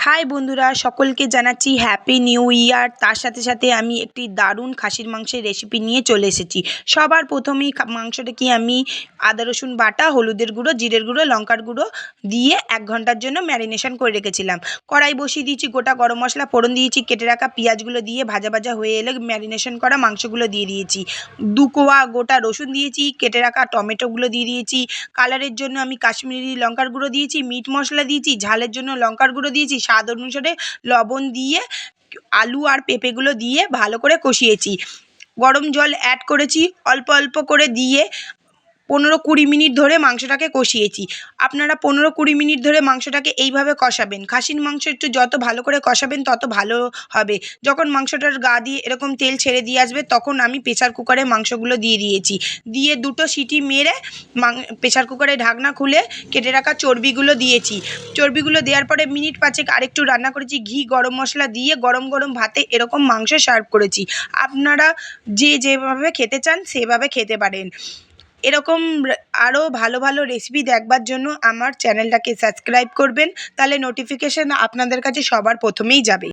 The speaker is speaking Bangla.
হাই বন্ধুরা, সকলকে জানাচ্ছি হ্যাপি নিউ ইয়ার। তার সাথে সাথে আমি একটি দারুণ খাসির মাংসের রেসিপি নিয়ে চলে এসেছি। সবার প্রথমেই মাংসটাকে আমি আদা রসুন বাটা, হলুদের গুঁড়ো, জিরের গুঁড়ো, লঙ্কার গুঁড়ো দিয়ে 1 ঘন্টার জন্য ম্যারিনেশন করে রেখেছিলাম। কড়াই বসিয়ে দিয়েছি, গোটা গরম মশলা ফোড়ন দিয়েছি, কেটে রাখা পেঁয়াজগুলো দিয়ে ভাজা ভাজা হয়ে এলে ম্যারিনেশন করা মাংসগুলো দিয়ে দিয়েছি। 2 কোয়া গোটা রসুন দিয়েছি, কেটে রাখা টমেটোগুলো দিয়ে দিয়েছি। কালারের জন্য আমি কাশ্মীরি লঙ্কার গুঁড়ো দিয়েছি, মিট মশলা দিয়েছি, ঝালের জন্য লঙ্কার গুঁড়ো দিয়েছি, স্বাদ অনুসারে লবণ দিয়ে আলু আর পেঁপেগুলো দিয়ে ভালো করে কষিয়েছি। গরম জল অ্যাড করেছি অল্প অল্প করে দিয়ে 15-20 মিনিট ধরে মাংসটাকে কষিয়েছি। আপনারা 15-20 মিনিট ধরে মাংসটাকে এইভাবে কষাবেন। খাসির মাংস একটু যত ভালো করে কষাবেন তত ভালো হবে। যখন মাংসটার গা দিয়ে এরকম তেল ছেড়ে দিয়ে আসবে তখন আমি প্রেসার কুকারে মাংসগুলো দিয়ে দিয়েছি। দিয়ে 2টো সিটি মেরে প্রেসার কুকারে ঢাকনা খুলে কেটে রাখা চর্বিগুলো দিয়েছি। চর্বিগুলো দেওয়ার পরে মিনিট 5 আরেকটু রান্না করেছি। ঘি গরম মশলা দিয়ে গরম গরম ভাতে এরকম মাংস সার্ভ করেছি। আপনারা যে যেভাবে খেতে চান সেভাবে খেতে পারেন। এরকম আরও ভালো ভালো রেসিপি দেখবার জন্য আমার চ্যানেলটাকে সাবস্ক্রাইব করবেন, তাহলে নোটিফিকেশান আপনাদের কাছে সবার প্রথমেই যাবে।